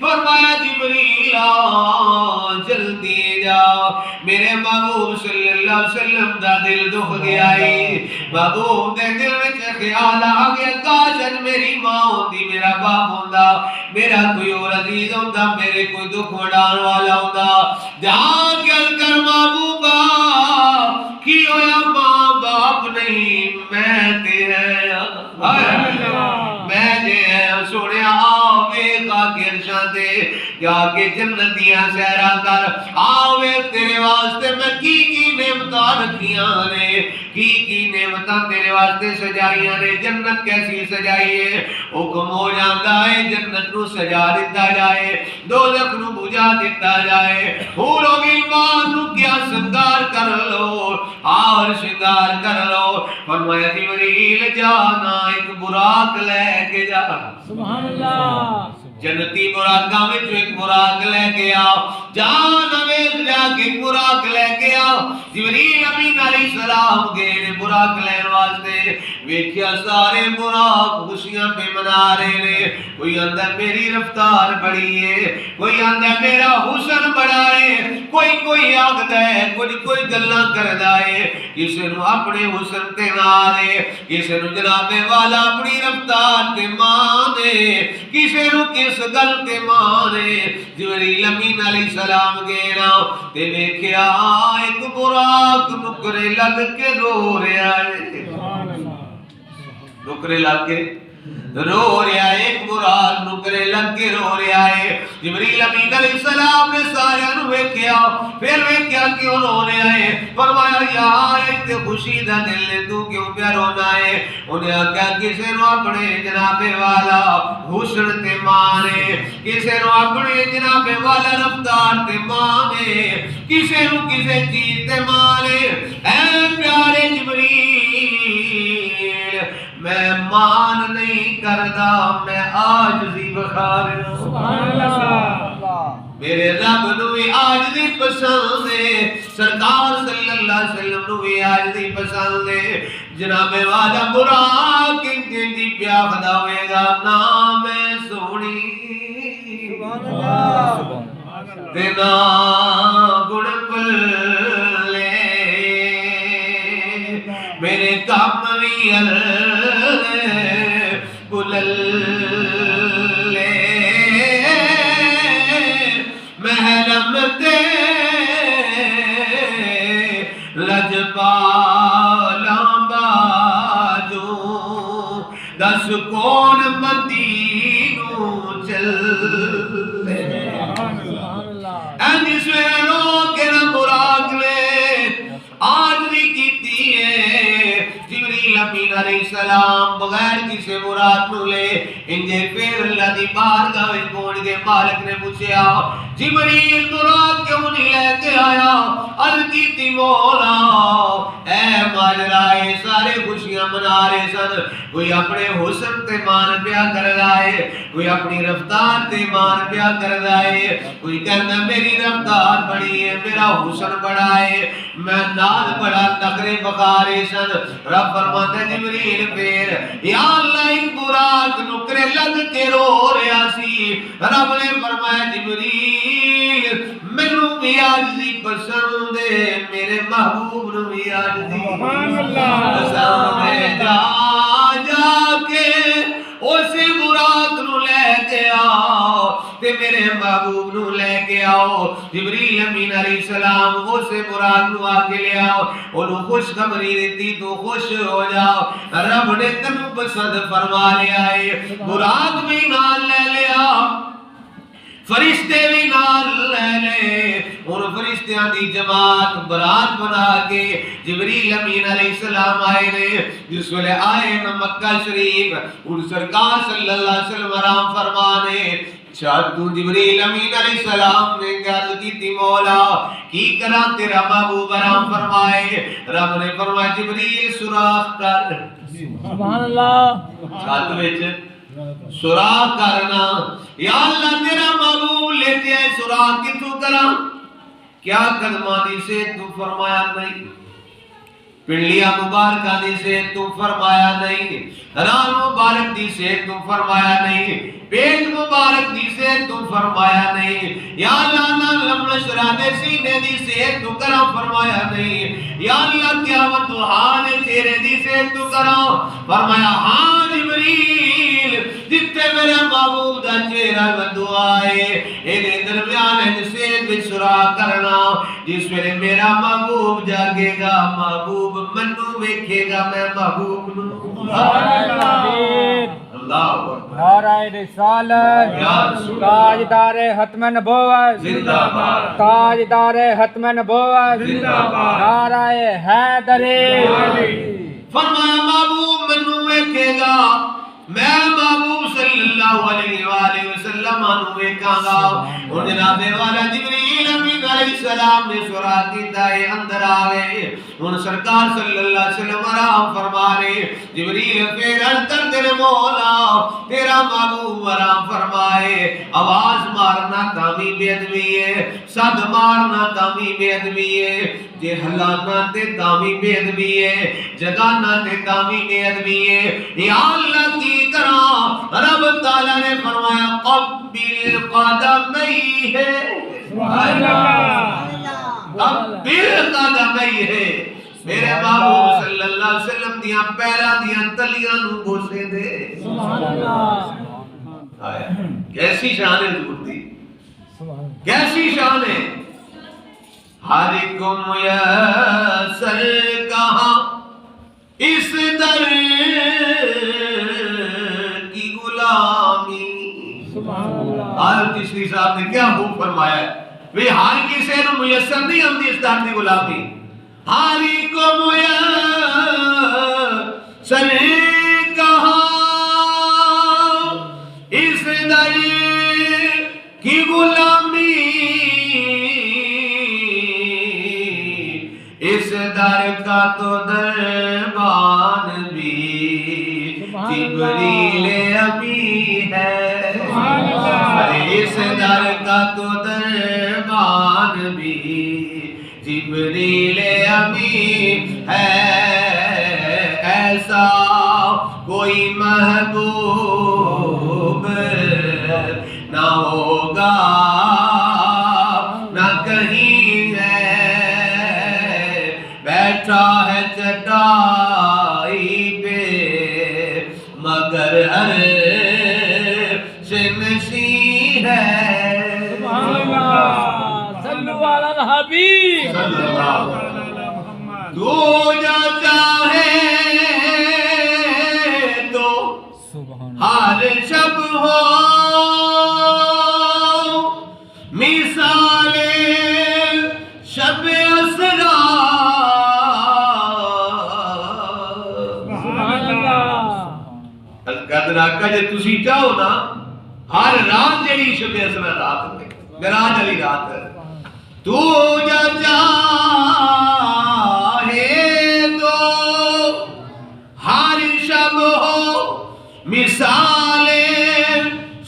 فرمایا جبریل جلدی جاؤ، میرے محبوب صلی اللہ علیہ وسلم دا دل دکھ گیا ہے، محبوب دے دل وچ خیال آ گیا کاش میری ماں ہوندی، میرا باپ ہوندا، میرا کوئی اور عزیز ہوندا، میرے کوئی دکھ وڈان والا ہوندا، جہاں گل کر محبوبہ کی ہویا ماں باپ نہیں میں تے ہے، میں جے سونے آوے کا گرشاں دے جا کے جنتیاں سیرا کر، آوے تیرے واسطے میں کی نعمتاں رکھیاں نے، کی نعمتاں تیرے واسطے سجائیاں نے، جنت کیسی سجائی ہے، حکم ہو جاندہ ہے جنت نو سجا دیتا جائے، دوزخ نو بجا دیتا جائے، حور و غلمان نو کیا سنگار کر لو، اور شنگار کر لو، فرمایا جبریل جانا ایک براق لے کے جا، سبحان اللہ، جنتی براقہ میں جو ایک براق لے کے آؤ، جان ویز جا کے ایک براق لے کے آؤ، جبریل امین علیہ السلام گئے براق لین واسطے، ویکھیا سارے براق خوشیاں پہ منا رہے نے، کوئی اندر میری رفتار بڑی ہے، کوئی اندر میرا حسن بڑا ہے، کوئی آگتا ہے، کوئی گلہ کردہ ہے، کسی نو اپنے حسن تے مانے، کسی نو جناب والا اپنی رفتار تے مانے، کسی نو کس گل تے مانے، جبریل امین علیہ السلام گینا تے دیکھیا ایک براق نکرے لگ کے رو رہا ہے، نکرے لگ کے رو رہا ہے، ایک براق نکرے لگ کے رو رہا ہے، جبریل امین علیہ السلام نے سارے نو ویکھیا، پھر ویکھیا کیوں رو رہا ہے، فرمایا یار ایک خوشی دا دل نے تو کیوں پیا رونا ہے، انہیں آکھا کسے نو اپنے جناب والا حسن تے مانے، کسے نو اپنے جناب والا رفتار تے مانے، کسے نو کسے چیز تے مانے، اے پیارے جبریل میں مان نہیں کردا، میں عاجزی بخار سبحان اللہ، میرے رب نو بھی عاجزی پسند ہے، سرکار صلی اللہ علیہ وسلم نو بھی عاجزی پسند ہے، جناب والا براق دی پیا خدا ہوئے گا نام سونی تینا گڑ پلے میرے کام بھی بللے محرم تے لجپالاں باجوں دس کون مدینوں چلے، اینی سویروں کے نہ براق لے آج بھی کیتی ہے، جبریل امین علیہ السلام بغیر کسی مراد نو لے انجھے پھر اللہ دی بارگاہ وچ پہنچ گئے، مالک نے پوچھیا جبریل براق کیوں نہیں لے کے آیا، عرض کیتی مولا اے ماجرائے سارے خوشیاں منا رہے سن، کوئی اپنے حسن تے مان پیا کر رہا ہے، کوئی اپنی رفتار تے مان پیا کر رہا ہے، کوئی کہنا میری رفتار بڑی ہے، میرا حسن بڑا ہے، میں نال بڑا نخرے بخارے سن، رب فرماتا جبریل پھر یا اللہ ایک براق نکرے لگ کے رو رہا سی، رب نے فرمایا جبریل مینوں بھی عاجزی پسند ہے، میرے محبوب نو بھی عاجزی پسند ہے، جا کے اسی براق نو لے کے آؤ تے میرے محبوب نو لے کے آؤ، جبریل امین علیہ السلام اسے براق نو آ کے لے آؤ، انہوں خوشخبری دیتی تو خوش ہو جاؤ، رب نے تنو پسند فرما لیا ہے، براق بھی نال لے لیا، فرشتے بھی نال لے لے، اور فرشتیاں دی جماعت برات بنا کے جبریل امین علیہ السلام آئے نے، جس ویلے آئے نا مکہ شریف اور سرکار صلی اللہ علیہ وسلم آرام فرمانے، تو جبریل امین علیہ السلام نے عرض کی تھی مولا کی کرا تیرا محبوب آرام فرمائے، رب نے فرمایا جبریل سوراخ کر، سبحان اللہ، چھت وچ سوراخ کرنا، یا اللہ تیرا محبوب لیتے آئے سوراخ کتوں کرا، کیا قدمانی سے تو فرمایا نہیں، پنڈلیاں مبارکہ دی سے تو فرمایا نہیں، ران مبارک دی سے تو فرمایا نہیں، پیٹ مبارک دی سے تو فرمایا نہیں یا اللہ لم نشرح دے سینے دی صحت تو کرا فرمایا نہیں یا اللہ قیامت تو حال چہرے دی صحت تو کرا فرمایا ہاں جبریل جتے میرے محبوب دا چہرہ دعائے ایدے درمیان جسے بسرا کرنا جس ویلے میرا محبوب جاگے گا محبوب منو ویکھے گا میں محبوب نو نعرہ رسالت تاجدار ختم نبوت زندہ باد تاجدار ختم نبوت زندہ باد نعرہ حیدری فرمایا محبوب منو ویکھے گا میں محبوب صلی اللہ علیہ وآلہ وسلم انو ویکھاں گا اور جناب والا جبریل امین علیہ السلام نے سورہ کی دائے اندر آگئے ان سرکار صلی اللہ علیہ وسلم آرام فرما رہے جبریل پھر انتر تیرے مولا تیرا محبوب آرام فرمائے آواز مارنا تامی بے ادبی ہے صد مارنا تامی بے ادبی ہے جے ہلانا تے تامی بے ادبی ہے جگانا تے تامی بے ادبی ہے یا اللہ کی کرا رب تعالیٰ نے فرمایا قبل قدمی ہے سبحان اللہ قبل قدمی ہے میرے محبوب صلی اللہ علیہ وسلم دیاں پیرا دیاں تلیاں نو بوسے دے سبحان اللہ کیسی شان ہے حضور دی کیسی شان ہے ہر کو میسر کہاں اس در کی غلامی سبحان اللہ حضرت چشتی صاحب نے کیا خوب فرمایا ہے وہ ہر کسی نو میسر نہیں ہوندی اس در کی غلامی ہر کو میسر کہاں اس در کی غلامی اس در کا تو دربان بھی جبریل امی ہے اس در کا تو دربان بھی جبریل امی ہے ایسا کوئی محبوب نہ ہوگا نہ کہیں ہے بیٹھا ہے چٹائی پہ مگر عرش نشین ہے سبحان اللہ صلو علی الحبیب صلی اللہ علیہ وسلم تو جو چاہے تو ہر شب ہو مثال شب اسرا سبحان اللہ قدرہ کا جے تسی چاہو نا ہر رات جڑی شب اسرا رات ہے معراج علی رات ہے تو جو چاہے تو ہر شب ہو مثال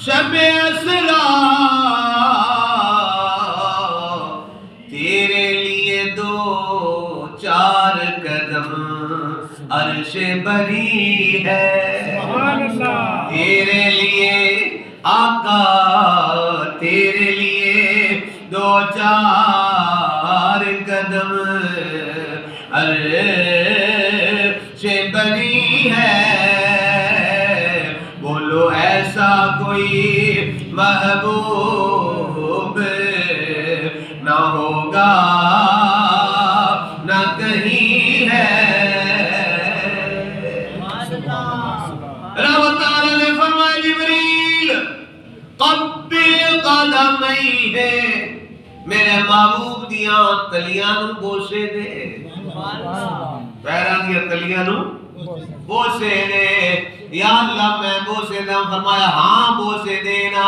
شب اسرا تیرے لیے دو چار قدم عرش بری ہے تیرے لیے آقا تیرے لیے دو چار قدم عرش بری ہے بولو ایسا کوئی محبوب نہ ہوگا نہ کہیں ہے رب تعالیٰ نے فرمایا جبریل قبل قدمی ہے میرے محبوب دیاں تلیاں نو بوسے دے پیران دیاں تلیاں نو بوسے دے یا اللہ میں بوسے دے فرمایا ہاں بوسے دینا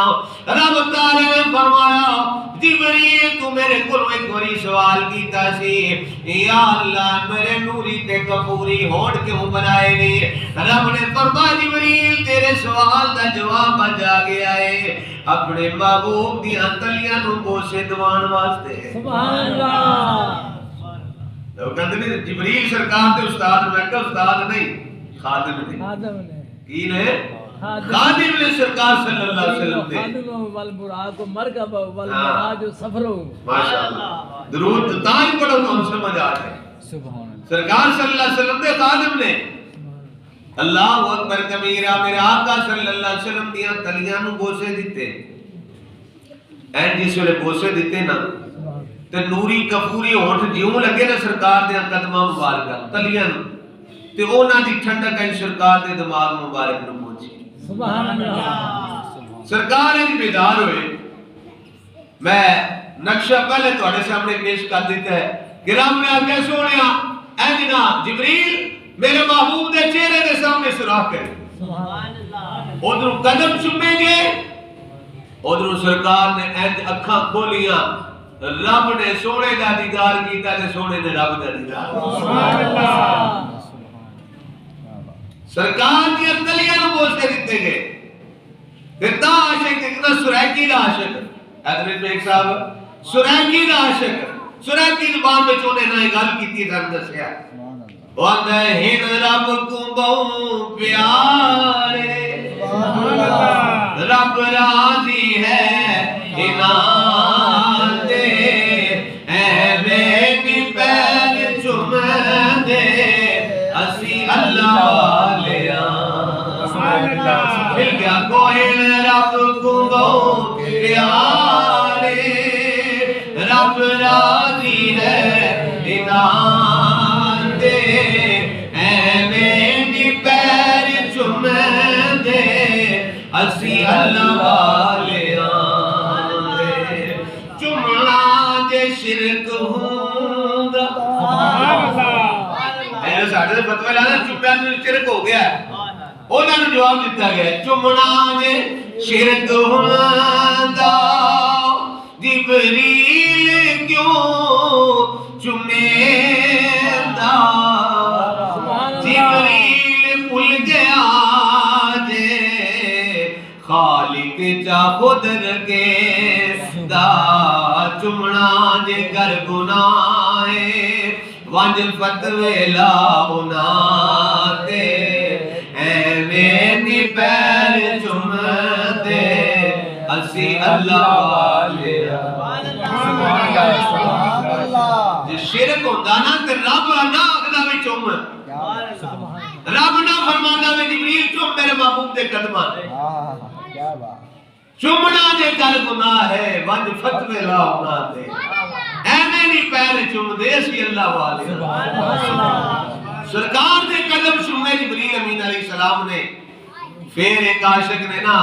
رب تعالیٰ نے فرمایا جبریل تو میرے کلو ایک بڑی سوال کیتا سی یا اللہ میرے نوری تے کفوری ہوڑ کیوں بنائے نہیں رب نے فرمایا جبریل تیرے سوال دا جواب بجا گیا ہے اپنے محبوب دیاں تلیاں نو بوسے دوان واسطے سبحان اللہ لوگ کہتے ہیں جبریل سرکار تے استاد میں کہ استاد نہیں خادم نہیں آدم نے کی نے خادم نے سرکار صلی اللہ علیہ وسلم دے خادم والبراق مرکب والمراج سفرو ماشاءاللہ درود تاج پڑھو تو ہم سمجھ آ جائے سرکار صلی اللہ علیہ وسلم دے خادم نے اللہ اکبر کبیرہ میرے آقا صلی اللہ علیہ وسلم دیاں تلیاں نو بوسے دیتے این جس ویلے بوسے دیتے نا تے نوری کفوری ہونٹ جیوں لگے نا سرکار دیاں قدماں مبارکہ تلیاں نو تے اونا دی ٹھنڈک ہے سرکار دے دماغ مبارک نو پہنچی سبحان اللہ سرکار ہے بیدار ہوئے میں نقشہ پہلے تھوڑے سامنے پیش کر دیتا ہے گرام میں آگے سونیا اے جناب جبریل میرے محبوب دے چہرے دے سامنے سراخ کرے سبحان اللہ ادھر قدم چومیں گے ادھر سرکار نے اینج اکھاں کھولیاں رب نے سونے دا دیدار کیتا تے سونے نے رب دا دیدار سبحان اللہ سرکار کی اندلیاں نو بوستے دیتے گئے پھر تا عاشق اتنا سریکی دا عاشق حضرت میں ایک صاحب سریکی دا عاشق سریکی زبان میں چونے نہ گل کیتی تھا دسیا واندا ہن رب کو بہو پیارے رب راضی ہے انعام دے اے بیٹی پیر چوم دے اسی اللہ والیاں مل گیا کوہن رب کو بہو پیارے رب راضی ہے انعام دے اے بیٹی پیر چوم دے اسی اللہ والیاں دے چمنا جے شرک ہوندا اے ساڈے فتوی لانا چپیا تو شرک ہو گیا ہے انہاں نوں جواب دتا گیا چمنا جے شرک ہوندا جبریل کیوں چمیدا جبریل بھول گیا جے خالق چا خود رکے دا چمنا جے کر گناہ ونج فتوی لا ہونا تے ایویں دی پیر چوم دے اسی اللہ والے جے شرک ہوندا نا تے رب نہ آکھدا وی چوم رب نہ فرماندا وی جبریل چوم میرے محبوب دے قدماں تے چومنا جے کر گناہ ہے ونج فتوی لا ہونا تے ایویں نہیں پیر چوم دے اسی اللہ والے سرکار دے قدم چومے جبریل امین علیہ السلام نے پھر ایک عاشق نے نا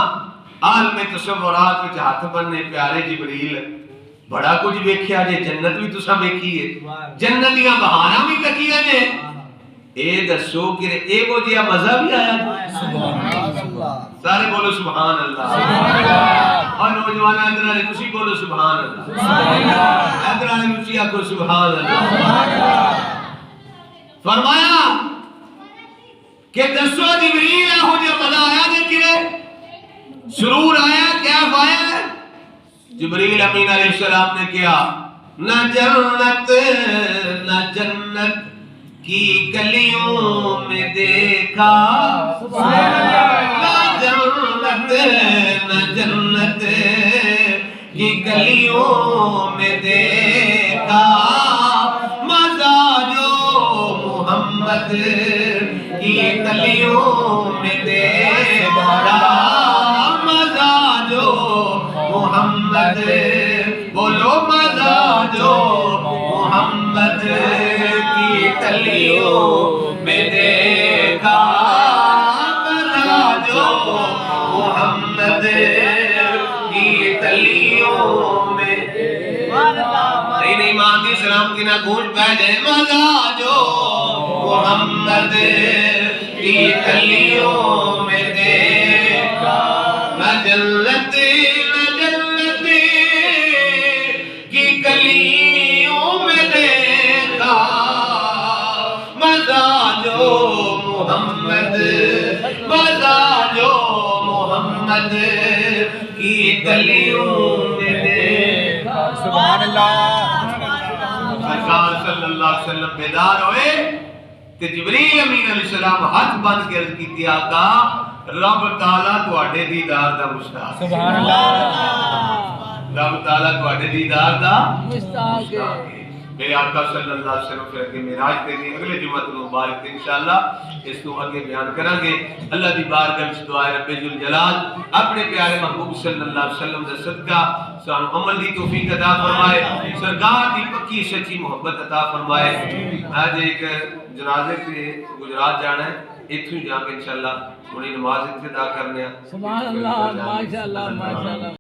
عالم تصورات وچ ہاتھ بننے پیارے جبریل بڑا کچھ ویکھیا جے جنت بھی تساں ویکھی ہے جنت دیاں بہاراں بھی تکیاں نے اے دسو کہ اے وہ جیا مزہ بھی آیا سبحان اللہ سارے بولو سبحان اللہ اور نوجوان ادھر والے تسی بولو سبحان اللہ سبحان اللہ ادھر والے تسی آکھو سبحان اللہ فرمایا کہ دسو جبریل ہو جو مزہ آیا دیکھئے سرور آیا کیف آیا جبریل امین علیہ السلام نے کیا نہ جنت کی گلیوں میں دیکھا نہ جنت کی گلیوں میں دیکھا مزہ جو محمد کی گلیوں میں دیکھا مزہ جو محمد بولو مزہ جو محمد کی گلیوں میں دیکھا مزہ جو محمد کی گلیوں میں نہیں مانتی سلام کی نہ گونج پہ جائے مزہ جو محمد کی گلیوں میں دیکھا نہ جنت کی گلیوں میں دیکھا مزہ جو محمد مزہ جو محمد کی گلیوں میں دیکھا سبحان اللہ سرکار صلی اللہ علیہ وسلم بیدار ہوئے کہ جبریل امین علیہ السلام ہاتھ بند کے عرض کی آقا رب تعالیٰ تواڈے دیدار دا مشتاق سبحان اللہ رب تعالیٰ تواڈے دیدار دا مشتاق ہے میرے آقا صلی اللہ علیہ وسلم پھر اگے معراج تے گئے اگلے جمعہ مبارک تے انشاءاللہ اس کو اگے بیان کریں گے اللہ دی بارگاہ وچ دعا ہے رب ذوالجلال اپنے پیارے محبوب صلی اللہ علیہ وسلم دا صدقہ سانو عمل دی توفیق عطا فرمائے سرکار دی پکی سچی محبت عطا فرمائے آج ایک جنازے سے گجرات جانا ہے اتھوں جا کے انشاءاللہ انہیں نماز ابتدا کرنے ہیں سبحان اللہ ماشاءاللہ ماشاءاللہ